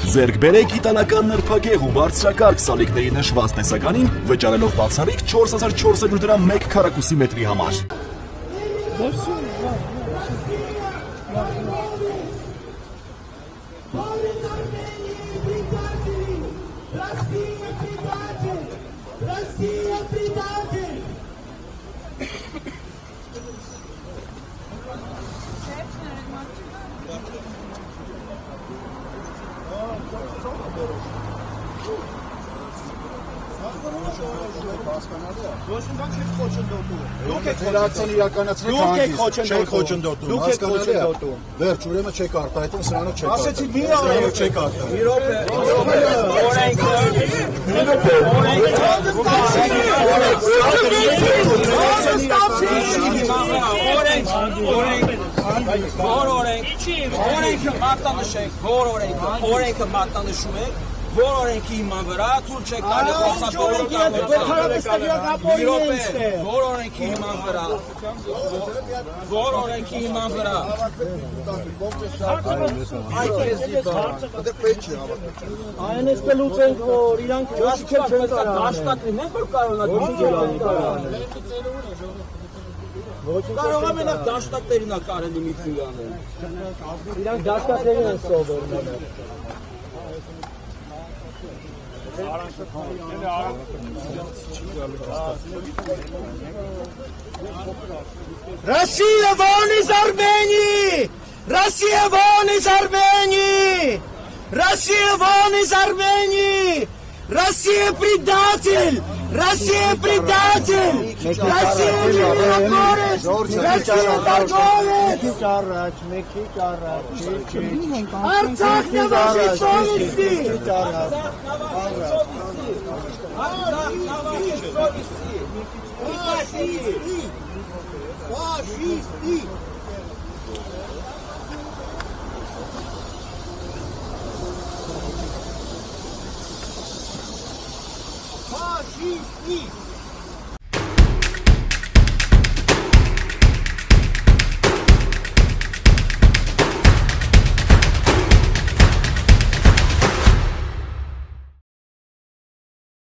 Ձեռք բերեք իտալական նրբագեղ ու բարձրակարգ սալիկների նշված տեսականին, վճարելով բացառիկ 4400 դրամ 1 քառակուսի մետրի համար։ Դուք եք խոչընդոտում, հասկանալի է, վերջ ուրեմն չեք արտահայտում, սրանով չեք արտահայտում, սրանով չեք արտահայտում, Որ օրենքի հիման վրա թույլ չեք տալի խոսափողին Որ օրենքի հիման վրա Որ օրենքի հիման վրա Այն ես կլուծենք, որ իրանք դաշտակն են, որ կարողանա Կարող է մենակ դաշտակներին է կարելի միություն անել Իրանք դաշտակներին են սովորում Россия вон из Армении! Россия вон из Армении! Россия вон из Армении! Россия предатель! Россия предатель! Россия миротворец! Россия торговец! Арцах на вашей совести! Фашисты! Фашисты!